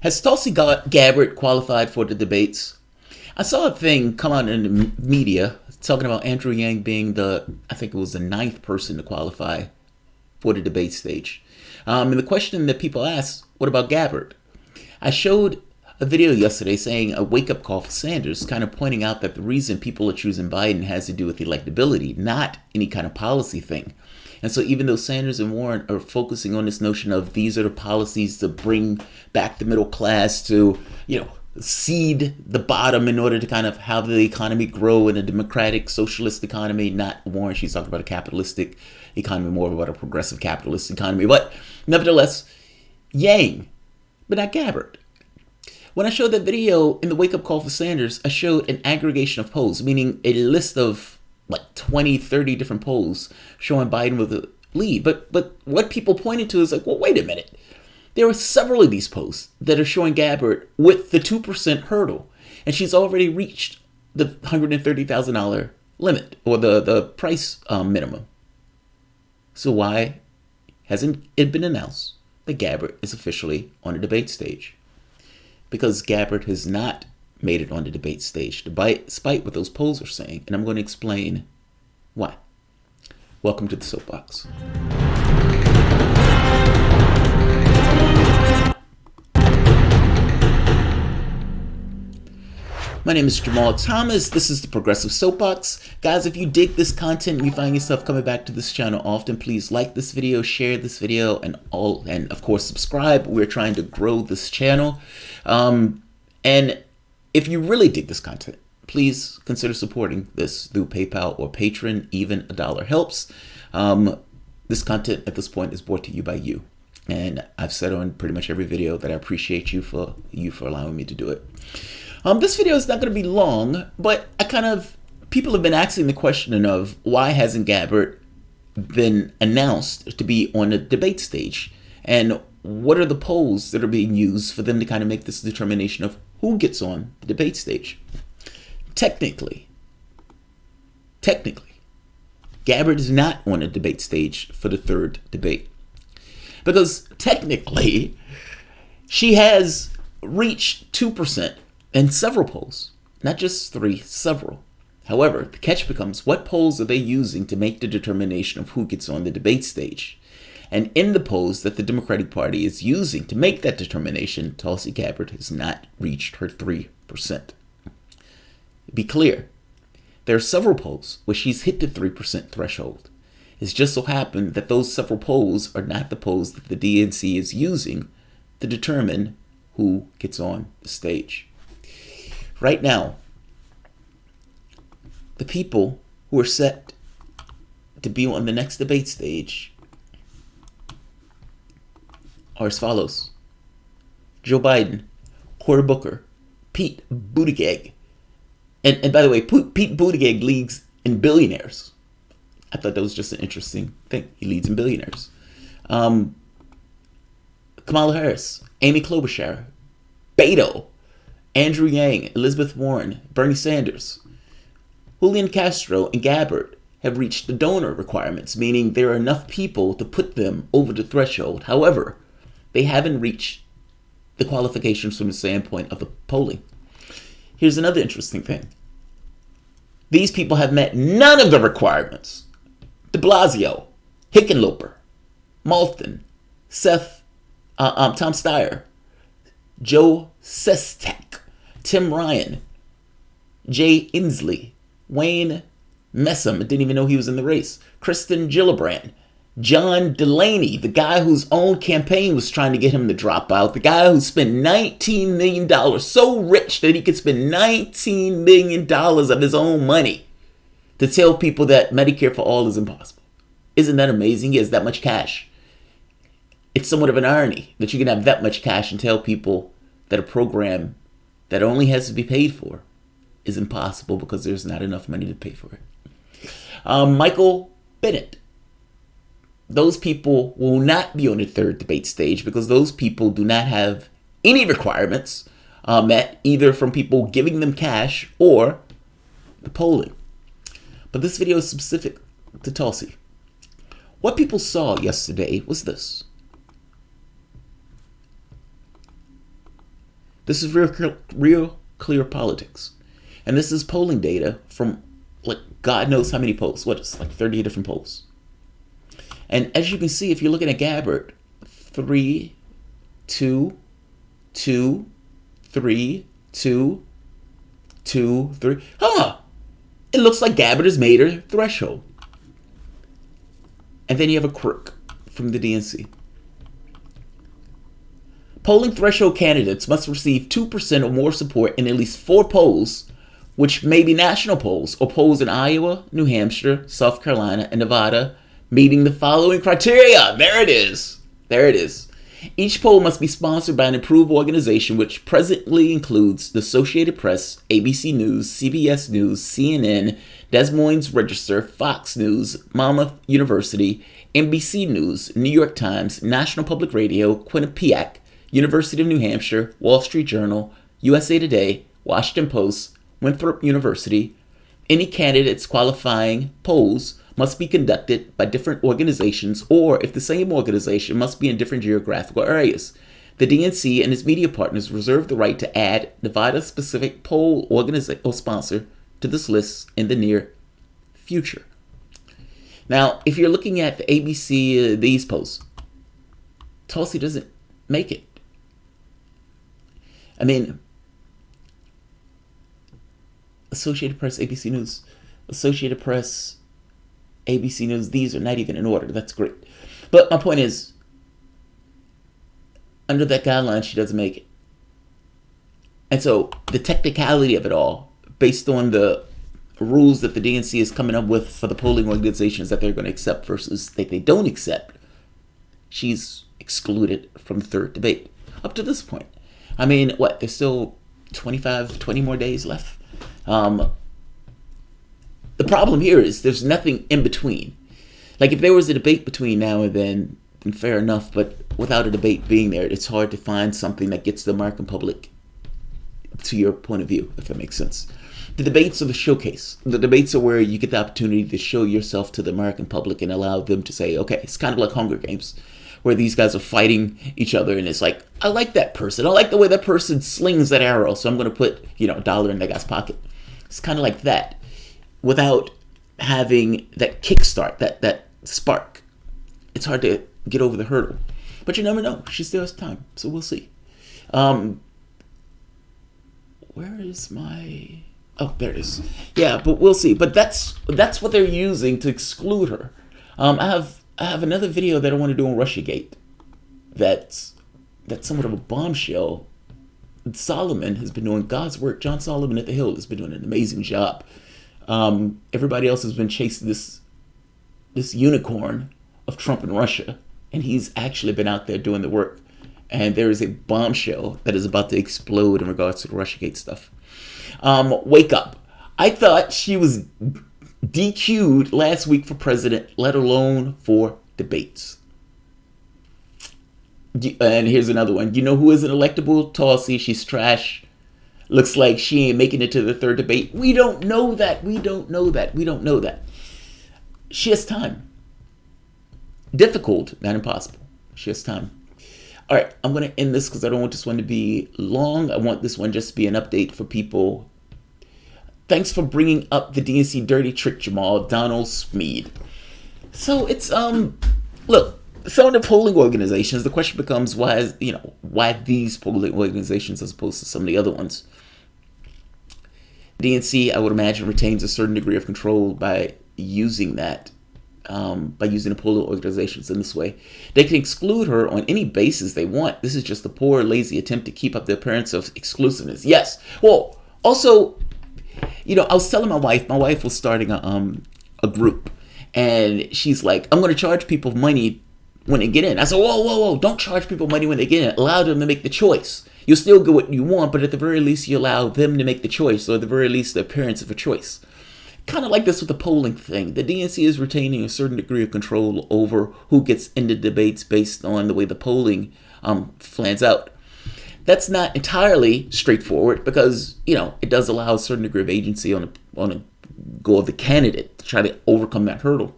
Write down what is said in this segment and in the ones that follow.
Has Tulsi Gabbard qualified for the debates? I saw a thing come out in the media talking about Andrew Yang being I think it was the ninth person to qualify for the debate stage. And the question that people ask, what about Gabbard? I showed a video yesterday saying a wake-up call for Sanders, kind of pointing out that the reason people are choosing Biden has to do with electability, not any kind of policy thing. And so even though Sanders and Warren are focusing on this notion of these are the policies to bring back the middle class, to, seed the bottom in order to kind of have the economy grow in a democratic socialist economy, not Warren, she's talking about a capitalistic economy, more about a progressive capitalist economy. But nevertheless, Yang, but not Gabbard. When I showed that video in the wake-up call for Sanders, I showed an aggregation of polls, meaning a list of like 20, 30 different polls showing Biden with a lead. But what people pointed to is like, well, wait a minute. There are several of these polls that are showing Gabbard with the 2% hurdle. And she's already reached the $130,000 limit, or the price minimum. So why hasn't it been announced that Gabbard is officially on the debate stage? Because Gabbard has not made it on the debate stage, despite what those polls are saying. And I'm going to explain why. Welcome to the Soapbox. My name is Jamarl Thomas. This is the Progressive Soapbox. Guys, if you dig this content and you find yourself coming back to this channel often, please like this video, share this video, and of course subscribe. We're trying to grow this channel. And if you really dig this content, please consider supporting this through PayPal or Patreon. Even $1 helps. This content at this point is brought to you by you. And I've said on pretty much every video that I appreciate you for allowing me to do it. This video is not going to be long, but people have been asking the question of why hasn't Gabbard been announced to be on the debate stage? And what are the polls that are being used for them to kind of make this determination of who gets on the debate stage? Technically, Gabbard is not on a debate stage for the third debate. Because technically, she has reached 2% in several polls. Not just 3, several. However, the catch becomes, what polls are they using to make the determination of who gets on the debate stage? And in the polls that the Democratic Party is using to make that determination, Tulsi Gabbard has not reached her 3%. Be clear, there are several polls where she's hit the 3% threshold. It's just so happened that those several polls are not the polls that the DNC is using to determine who gets on the stage. Right now, the people who are set to be on the next debate stage are as follows: Joe Biden, Cory Booker, Pete Buttigieg. And by the way, Pete Buttigieg leads in billionaires. I thought that was just an interesting thing. He leads in billionaires. Kamala Harris, Amy Klobuchar, Beto, Andrew Yang, Elizabeth Warren, Bernie Sanders. Julian Castro and Gabbard have reached the donor requirements, meaning there are enough people to put them over the threshold. However, they haven't reached the qualifications from the standpoint of the polling. Here's another interesting thing. These people have met none of the requirements. De Blasio, Hickenlooper, Malton, Tom Steyer, Joe Sestak, Tim Ryan, Jay Inslee, Wayne Messam, I didn't even know he was in the race, Kristen Gillibrand, John Delaney, the guy whose own campaign was trying to get him to drop out, the guy who spent $19 million, so rich that he could spend $19 million of his own money to tell people that Medicare for all is impossible. Isn't that amazing? He has that much cash. It's somewhat of an irony that you can have that much cash and tell people that a program that only has to be paid for is impossible because there's not enough money to pay for it. Michael Bennett. Those people will not be on the third debate stage because those people do not have any requirements met, either from people giving them cash or the polling. But this video is specific to Tulsi. What people saw yesterday was this. This is real clear politics. And this is polling data from like God knows how many polls. What is like 30 different polls. And as you can see, if you're looking at Gabbard, 3, 2, 2, 3, 2, 2, 3. It looks like Gabbard has made her threshold. And then you have a quirk from the DNC. Polling threshold candidates must receive 2% or more support in at least 4 polls, which may be national polls or polls in Iowa, New Hampshire, South Carolina, and Nevada, meeting the following criteria. There it is. There it is. Each poll must be sponsored by an approved organization, which presently includes the Associated Press, ABC News, CBS News, CNN, Des Moines Register, Fox News, Monmouth University, NBC News, New York Times, National Public Radio, Quinnipiac, University of New Hampshire, Wall Street Journal, USA Today, Washington Post, Winthrop University. Any candidates qualifying polls must be conducted by different organizations, or if the same organization, must be in different geographical areas. The DNC and its media partners reserve the right to add Nevada-specific poll organization or sponsor to this list in the near future. Now, if you're looking at the ABC, these posts, Tulsi doesn't make it. I mean, Associated Press, ABC News, Associated Press, ABC News, these are not even in order. That's great. But my point is, under that guideline, she doesn't make it. And so the technicality of it all, based on the rules that the DNC is coming up with for the polling organizations that they're going to accept versus that they don't accept, she's excluded from the third debate up to this point. I mean, what, there's still 20 more days left. The problem here is there's nothing in between. Like if there was a debate between now and then fair enough, but without a debate being there, it's hard to find something that gets the American public to your point of view, if that makes sense. The debates are the showcase. The debates are where you get the opportunity to show yourself to the American public and allow them to say, okay, it's kind of like Hunger Games, where these guys are fighting each other, and it's like, I like that person. I like the way that person slings that arrow, so I'm going to put, $1 in that guy's pocket. It's kind of like that, without having that kickstart, that spark. It's hard to get over the hurdle. But you never know. She still has time, so we'll see. Where is my... Oh, there it is. Yeah, but we'll see. But that's what they're using to exclude her. I have another video that I want to do on Russiagate. That's somewhat of a bombshell. Solomon has been doing God's work. John Solomon at the Hill has been doing an amazing job. Everybody else has been chasing this unicorn of Trump and Russia, and he's actually been out there doing the work. And there is a bombshell that is about to explode in regards to the Russiagate stuff. Wake up. I thought she was DQ'd last week for president, let alone for debates. And here's another one. You know who isn't electable? Tulsi. She's trash. Looks like she ain't making it to the third debate. We don't know that. We don't know that. She has time. Difficult, not impossible. She has time. All right, I'm going to end this because I don't want this one to be long. I want this one just to be an update for people. Thanks for bringing up the DNC dirty trick, Jamarl. Donald Smead. So it's, look, some of the polling organizations, the question becomes why these polling organizations as opposed to some of the other ones. DNC, I would imagine, retains a certain degree of control by using that. By using the polling organizations in this way. They can exclude her on any basis they want. This is just a poor, lazy attempt to keep up the appearance of exclusiveness. Yes. Well, also, I was telling my wife was starting a group, and she's like, I'm going to charge people money when they get in. I said, whoa, don't charge people money when they get in. Allow them to make the choice. You'll still get what you want, but at the very least, you allow them to make the choice, or at the very least, the appearance of a choice. Kind of like this with the polling thing. The DNC is retaining a certain degree of control over who gets into debates based on the way the polling plans out. That's not entirely straightforward because, it does allow a certain degree of agency on a go of the candidate to try to overcome that hurdle.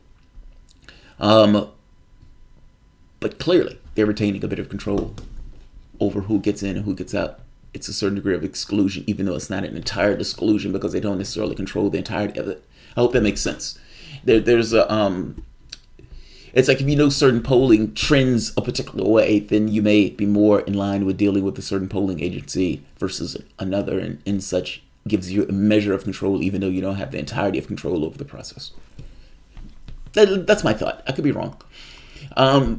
But clearly, they're retaining a bit of control over who gets in and who gets out. it's a certain degree of exclusion, even though it's not an entire exclusion because they don't necessarily control the entirety of it. I hope that makes sense. There's a it's like if you know certain polling trends a particular way, then you may be more in line with dealing with a certain polling agency versus another, and such gives you a measure of control, even though you don't have the entirety of control over the process. That's my thought. I could be wrong. All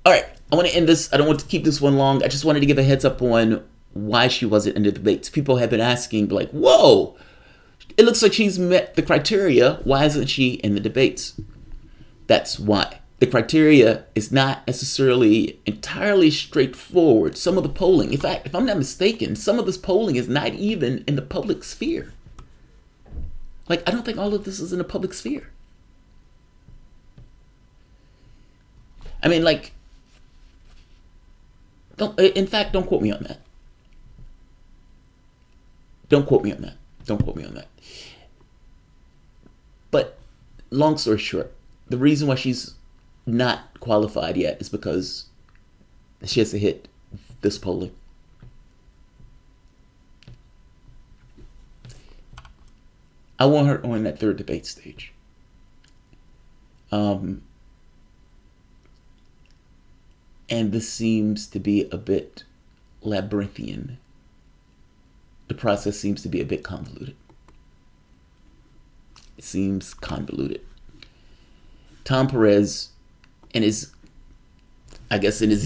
right, I want to end this. I don't want to keep this one long. I just wanted to give a heads up on why she wasn't in the debates. People have been asking, like, whoa, it looks like she's met the criteria. Why isn't she in the debates? That's why. The criteria is not necessarily entirely straightforward. Some of the polling, in fact, if I'm not mistaken, some of this polling is not even in the public sphere. Like, I don't think all of this is in the public sphere. I mean, like, don't quote me on that. Don't quote me on that. Don't quote me on that. But long story short, the reason why she's not qualified yet is because she has to hit this polling. I want her on that third debate stage. And this seems to be a bit labyrinthian. The process seems to be a bit convoluted. It seems convoluted. Tom Perez, in his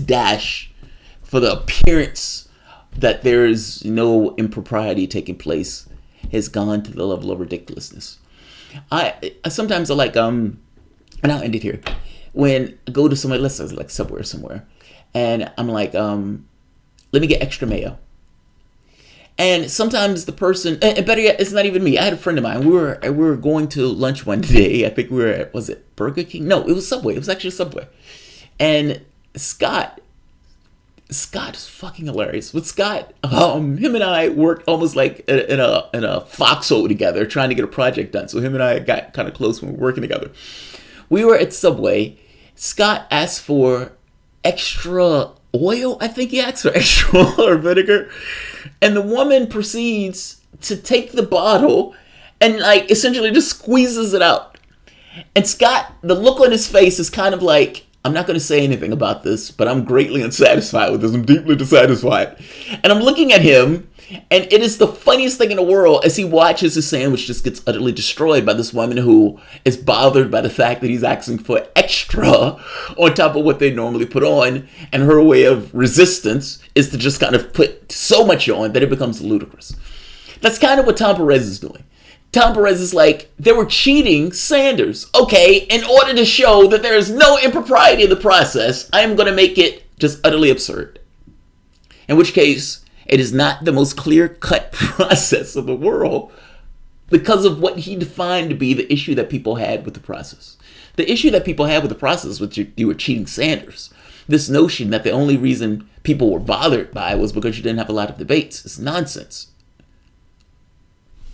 dash for the appearance that there is no impropriety taking place, has gone to the level of ridiculousness. I sometimes like and I'll end it here. When I go to somewhere, let's say like Subway or somewhere, and I'm like, let me get extra mayo. And sometimes the person, and better yet, it's not even me. I had a friend of mine. We were going to lunch one day. I think we were at, was it Burger King? No, it was Subway. It was actually Subway. And Scott is fucking hilarious. With Scott, him and I worked almost like in a foxhole together, trying to get a project done. So him and I got kind of close when we were working together. We were at Subway. Scott asked for extra oil. I think he asked for extra oil or vinegar. And the woman proceeds to take the bottle and like essentially just squeezes it out. And Scott, the look on his face is kind of like, I'm not going to say anything about this, but I'm greatly unsatisfied with this. I'm deeply dissatisfied. And I'm looking at him, and it is the funniest thing in the world as he watches his sandwich just gets utterly destroyed by this woman who is bothered by the fact that he's asking for extra on top of what they normally put on. And her way of resistance is to just kind of put so much on that it becomes ludicrous. That's kind of what Tom Perez is doing. Tom Perez is like, they were cheating Sanders. Okay, in order to show that there is no impropriety in the process, I am going to make it just utterly absurd. In which case, it is not the most clear-cut process of the world because of what he defined to be the issue that people had with the process. The issue that people had with the process was you were cheating Sanders. This notion that the only reason people were bothered by was because you didn't have a lot of debates is nonsense.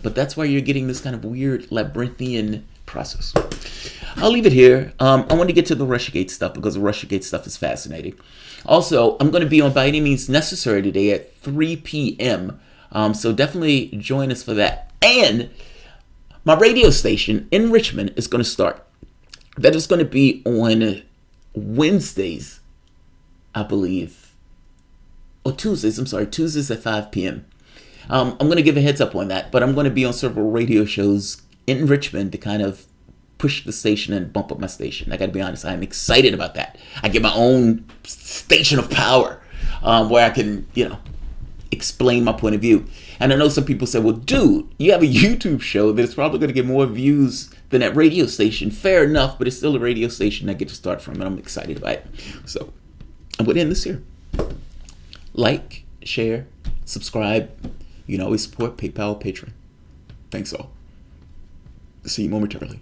But that's why you're getting this kind of weird labyrinthian process. I'll leave it here. I want to get to the Russiagate stuff because the Russiagate stuff is fascinating. Also, I'm going to be on By Any Means Necessary today at 3 p.m. So definitely join us for that. And my radio station in Richmond is going to start. That is going to be on Wednesdays, I believe. Or Tuesdays, Tuesdays at 5 p.m. I'm going to give a heads up on that, but I'm going to be on several radio shows in Richmond to kind of push the station and bump up my station. I got to be honest, I'm excited about that. I get my own station of power where I can, explain my point of view. And I know some people say, well, dude, you have a YouTube show that's probably going to get more views than that radio station. Fair enough, but it's still a radio station I get to start from, and I'm excited about it. So I'm going to end this here. Like, share, subscribe. You can always support PayPal, Patreon. Thanks all. See you momentarily.